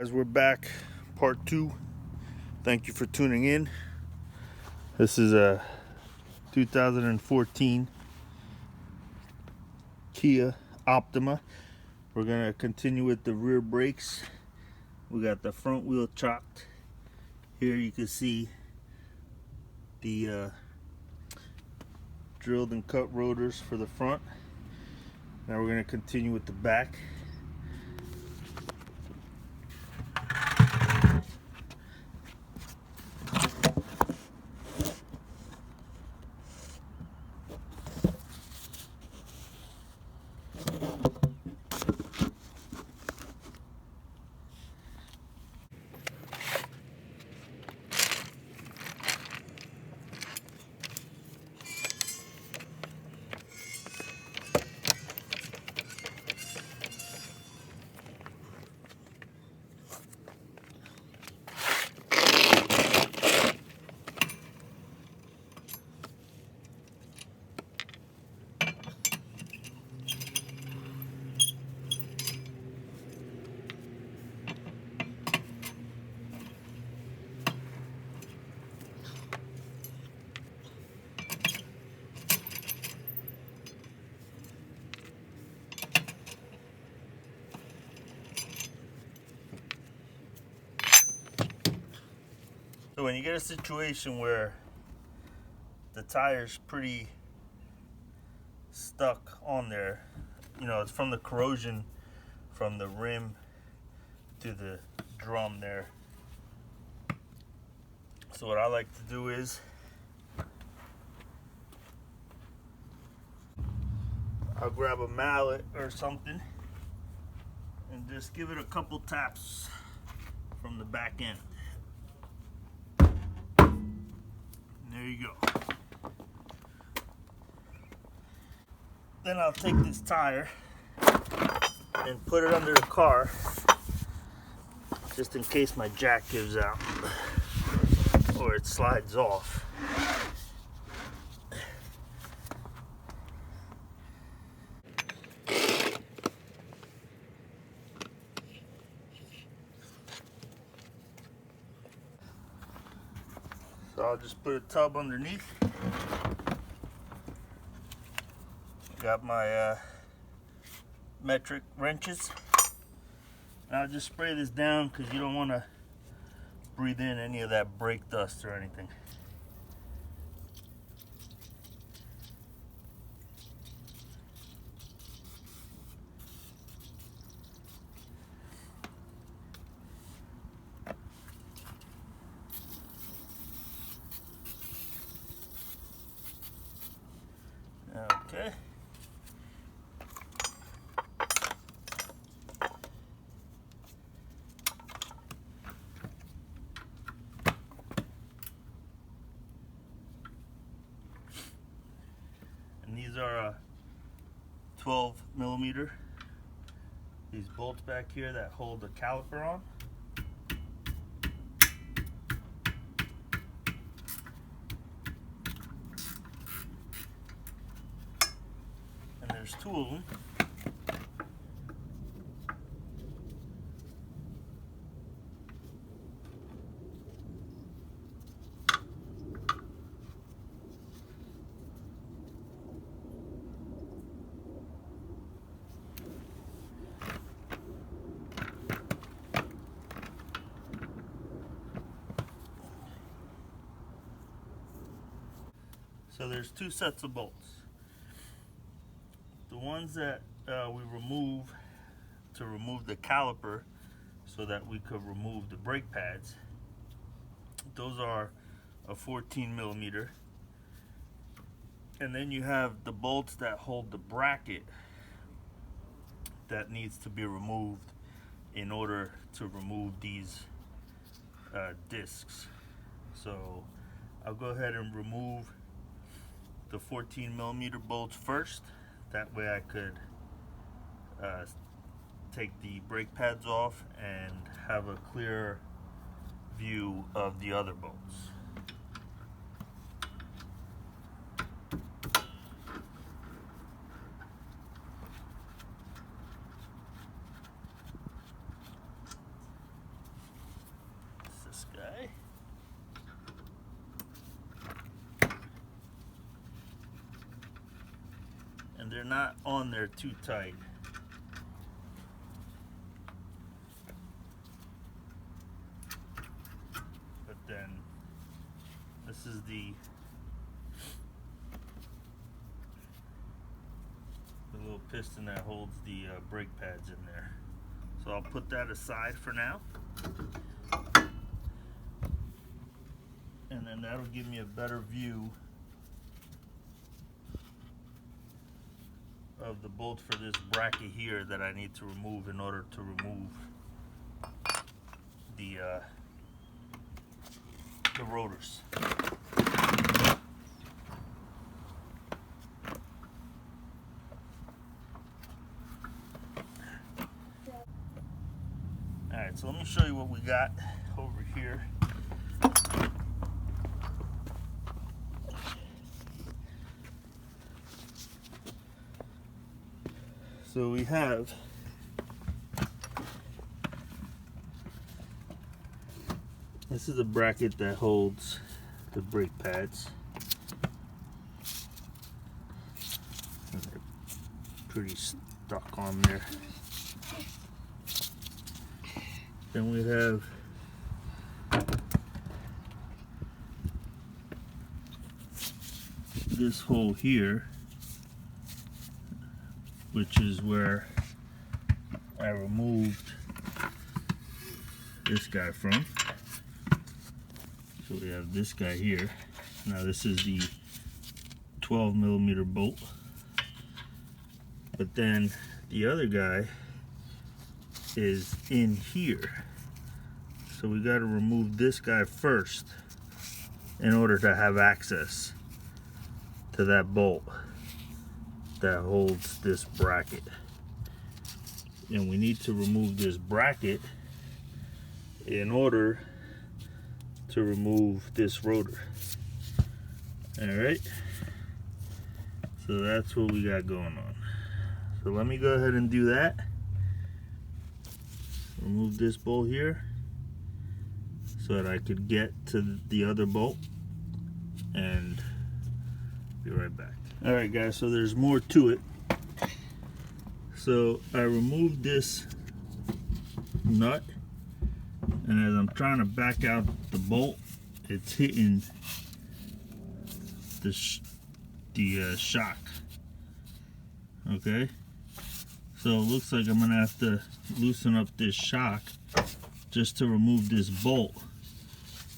As we're back, part 2. Thank you for tuning in. This is a 2014 Kia Optima. We're gonna continue with the rear brakes. We got the front wheel chopped. Here you can see the drilled and cut rotors for the front. Now we're gonna continue with the back. So when you get a situation where the tire's pretty stuck on there, you know, it's from the corrosion from the rim to the drum there. So what I like to do is I'll grab a mallet or something and just give it a couple taps from the back end. There you go. Then I'll take this tire and put it under the car just in case my jack gives out or it slides off. So I'll just put a tub underneath. Got my metric wrenches. And I'll just spray this down because you don't want to breathe in any of that brake dust or anything. Okay. And these are 12 millimeter. These bolts back here that hold the caliper on. And there's 2 of them. So there's 2 sets of bolts. The ones that we remove to remove the caliper so that we could remove the brake pads, those are a 14 millimeter. And then you have the bolts that hold the bracket that needs to be removed in order to remove these discs. So I'll go ahead and remove the 14 millimeter bolts first. That way I could take the brake pads off and have a clear view of the other bolts. they're not on there too tight. But then this is the little piston that holds the brake pads in there. So I'll put that aside for now. And then that'll give me a better view of the bolt for this bracket here that I need to remove in order to remove the rotors. Alright, so let me show you what we got over here. So we have this is a bracket that holds the brake pads. And they're pretty stuck on there. Then we have this hole here, which is where I removed this guy from. So we have this guy here. Now this is the 12mm bolt. But then the other guy is in here. So we got to remove this guy first in order to have access to that bolt that holds this bracket. And we need to remove this bracket in order to remove this rotor. Alright, so that's what we got going on. So let me go ahead and do that. Remove this bolt here so that I could get to the other bolt and be right back. Alright guys, so there's more to it. So I removed this nut, and as I'm trying to back out the bolt, it's hitting the shock. Okay, so it looks like I'm gonna have to loosen up this shock just to remove this bolt,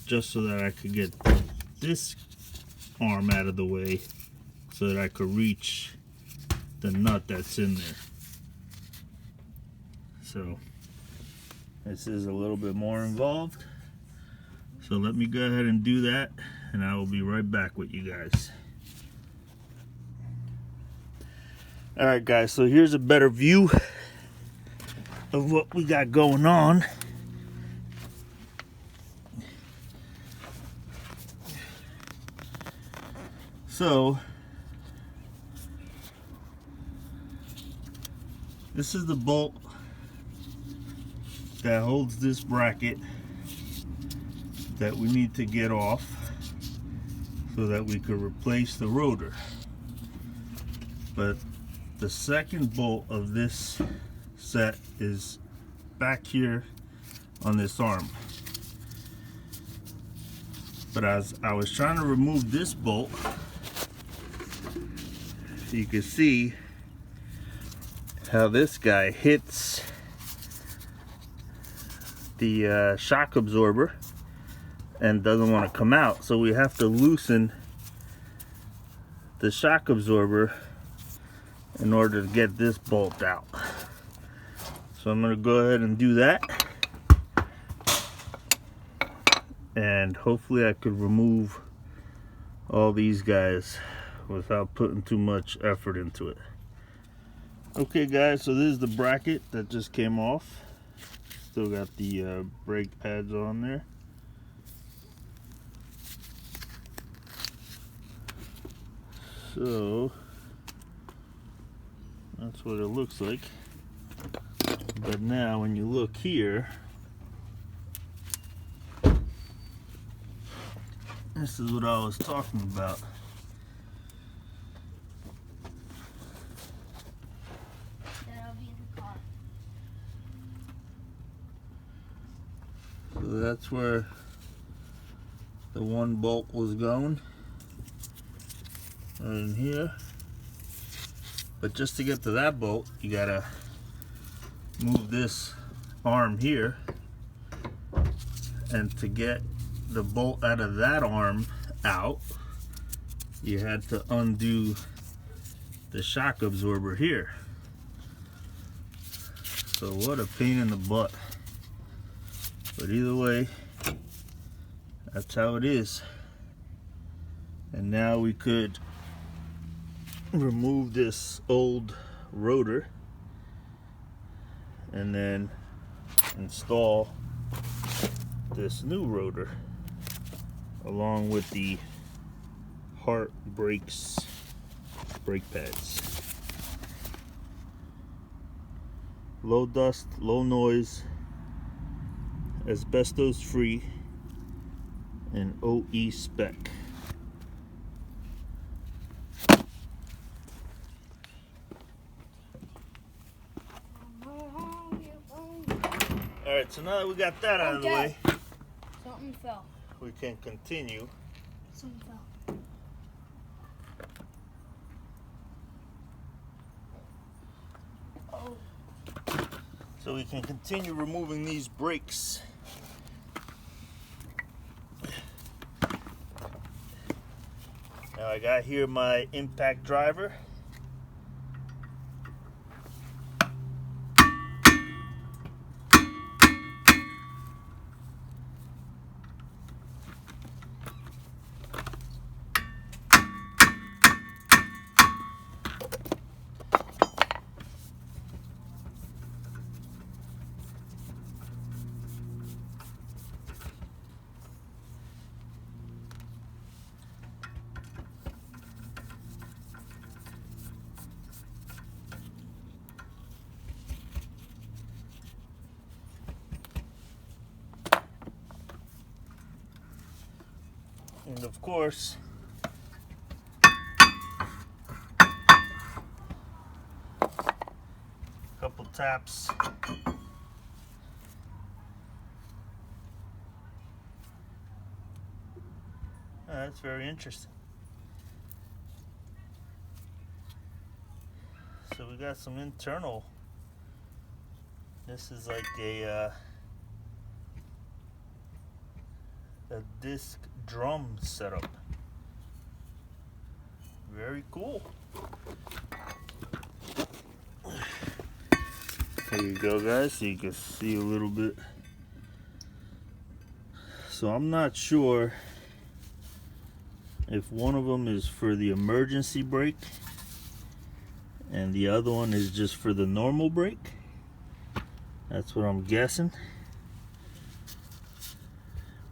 just so that I could get this arm out of the way so that I could reach the nut that's in there. So this is a little bit more involved. So let me go ahead and do that, and I will be right back with you guys. Alright guys, so here's a better view of what we got going on. So this is the bolt that holds this bracket that we need to get off so that we could replace the rotor. But the second bolt of this set is back here on this arm. But as I was trying to remove this bolt, you can see how this guy hits the shock absorber and doesn't want to come out. So we have to loosen the shock absorber in order to get this bolt out. So I'm going to go ahead and do that, and hopefully I could remove all these guys without putting too much effort into it. Okay guys, so this is the bracket that just came off. Still got the brake pads on there. So that's what it looks like. But now when you look here, this is what I was talking about. So that's where the one bolt was going, right in here. But just to get to that bolt, you gotta move this arm here, and to get the bolt out of that arm out, you had to undo the shock absorber here. So what a pain in the butt. But either way, that's how it is. And now we could remove this old rotor and then install this new rotor along with the Hart brake pads. Low dust, low noise, asbestos free, and OE spec. Alright, so now that we got that out of the way, something fell. We can continue. Something fell. Oh. So we can continue removing these brakes. Now I got here my impact driver. And of course, couple taps. That's very interesting. So we got some internal. This is like a disc drum setup. Very cool. There you go, guys, so you can see a little bit. So I'm not sure if one of them is for the emergency brake and the other one is just for the normal brake. That's what I'm guessing.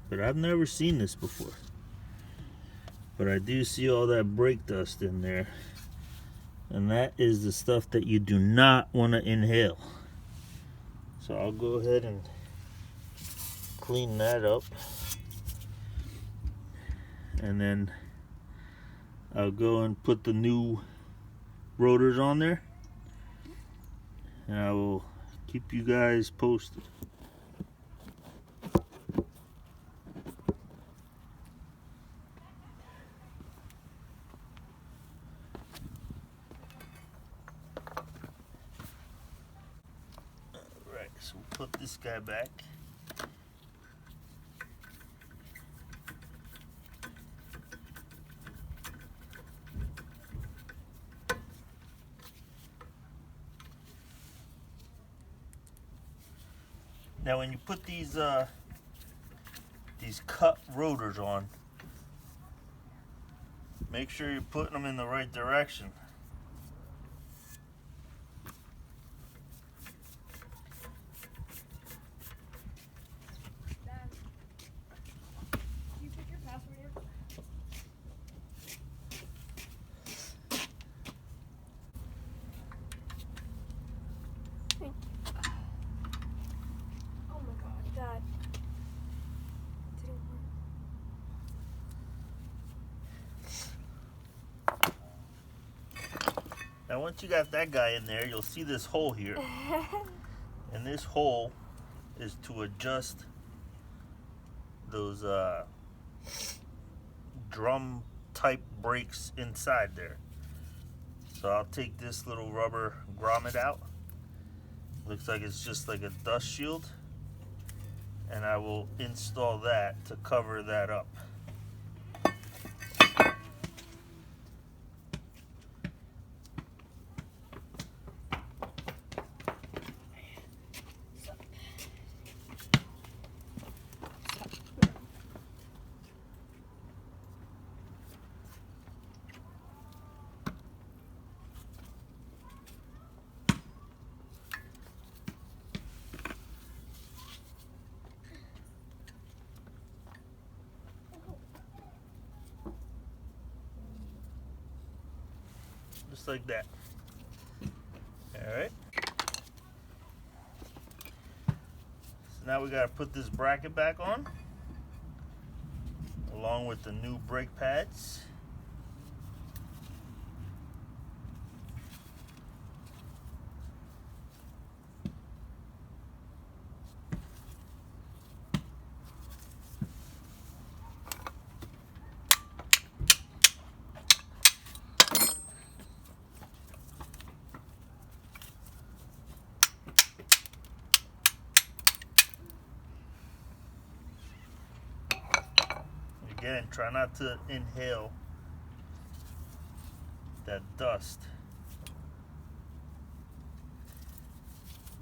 But I've never seen this before. But I do see all that brake dust in there. And that is the stuff that you do not want to inhale. So I'll go ahead and clean that up. And then I'll go and put the new rotors on there. And I will keep you guys posted. Alright, so we'll put this guy back. Now when you put these cut rotors on, make sure you're putting them in the right direction. Dad, can you pick your password here? Thank you. Oh my God, Dad. It didn't work. Now once you got that guy in there, you'll see this hole here. And this hole is to adjust those drum type brakes inside there. So I'll take this little rubber grommet out. Looks like it's just like a dust shield, and I will install that to cover that up. Just like that. Alright. So now we gotta put this bracket back on, along with the new brake pads. Again, try not to inhale that dust.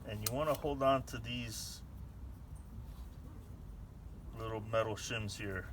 And you want to hold on to these little metal shims here.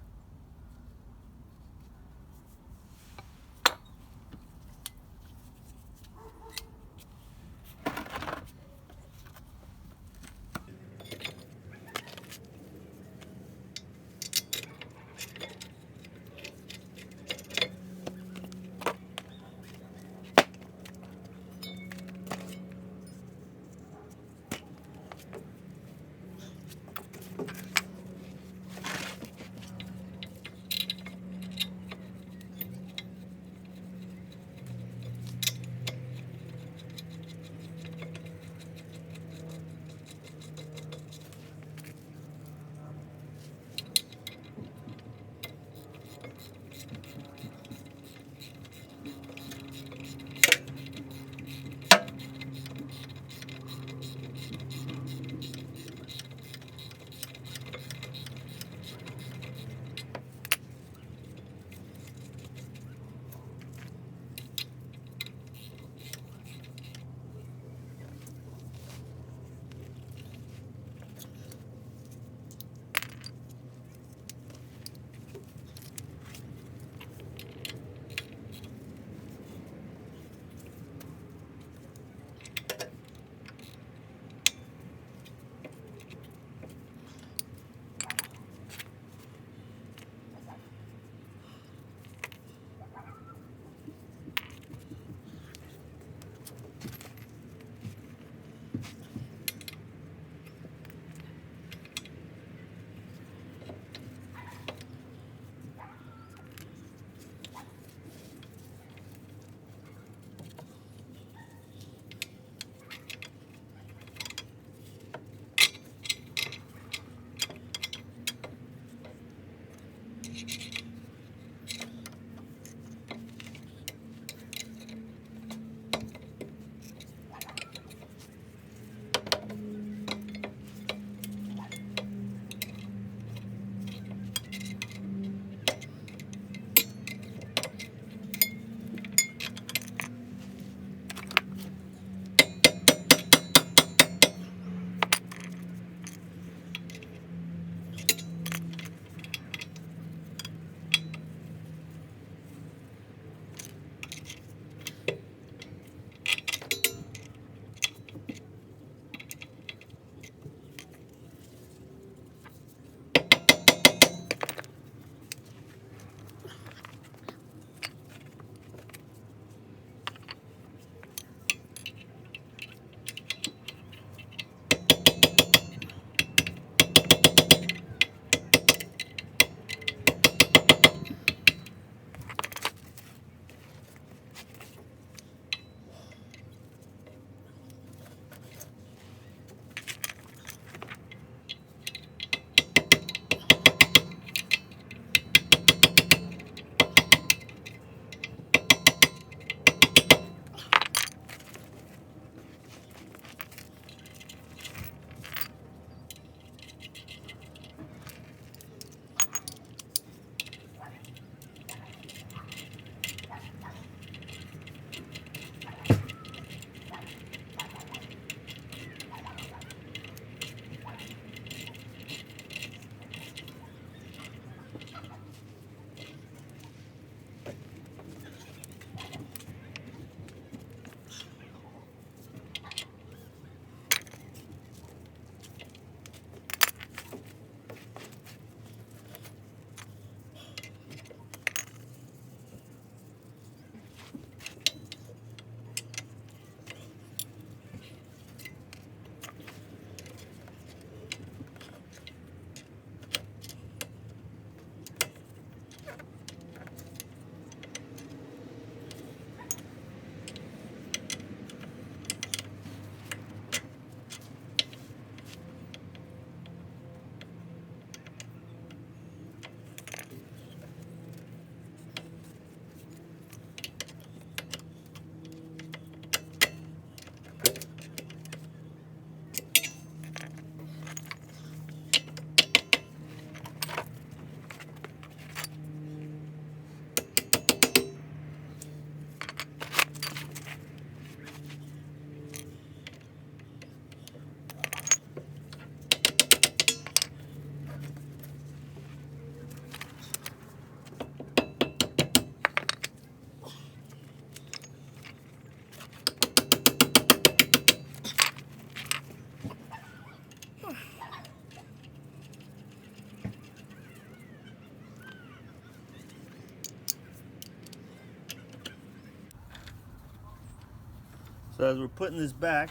So as we're putting this back,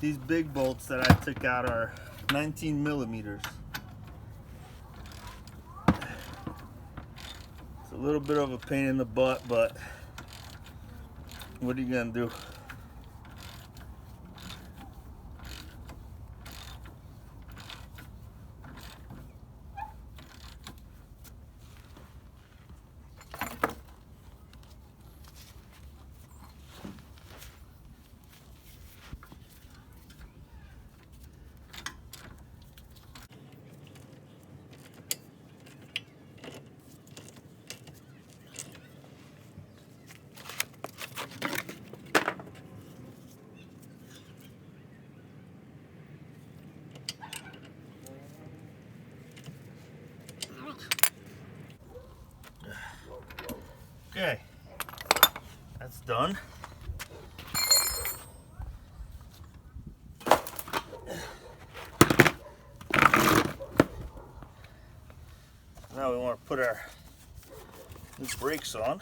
these big bolts that I took out are 19 millimeters. It's a little bit of a pain in the butt, but what are you gonna do? Okay, that's done. Now we want to put our new brakes on.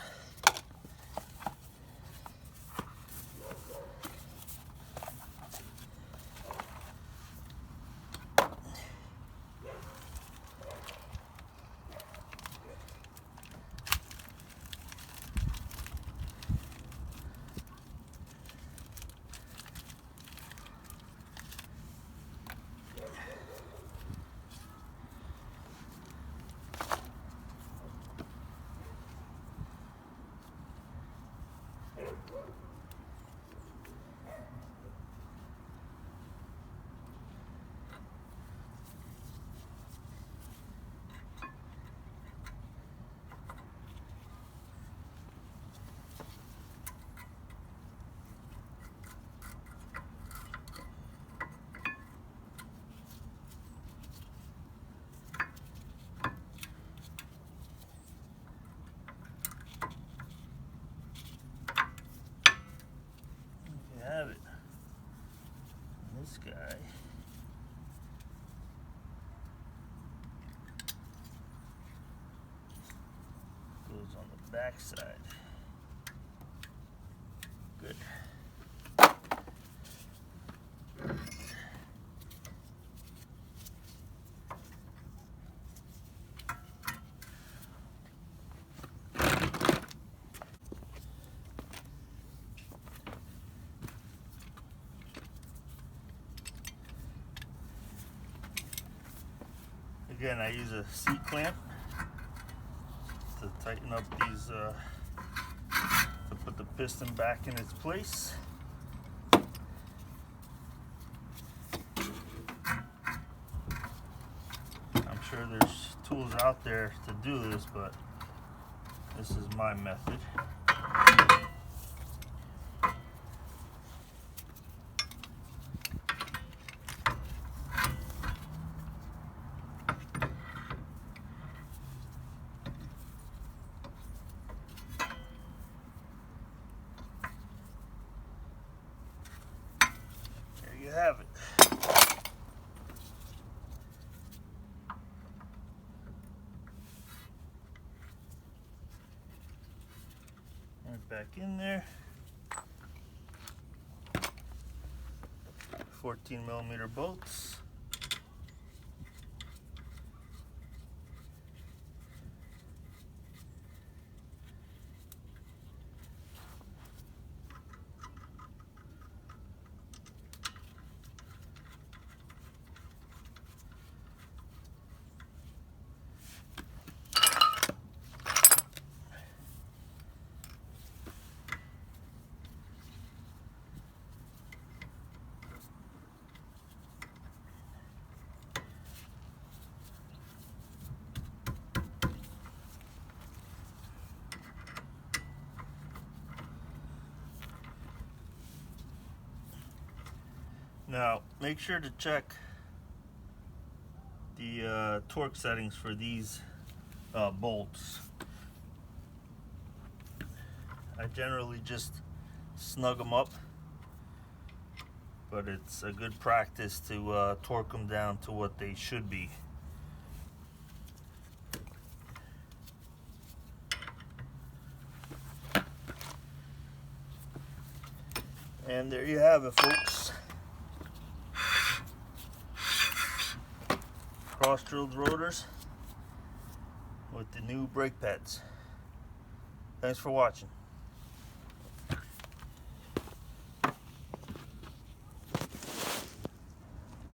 Have it. And this guy goes on the back side. Good. Again, I use a seat clamp to tighten up these, to put the piston back in its place. I'm sure there's tools out there to do this, but this is my method. You have it. Right back in there. 14 millimeter bolts. Now, make sure to check the torque settings for these bolts. I generally just snug them up, but it's a good practice to torque them down to what they should be. And there you have it, folks. Cross-drilled rotors with the new brake pads. Thanks for watching.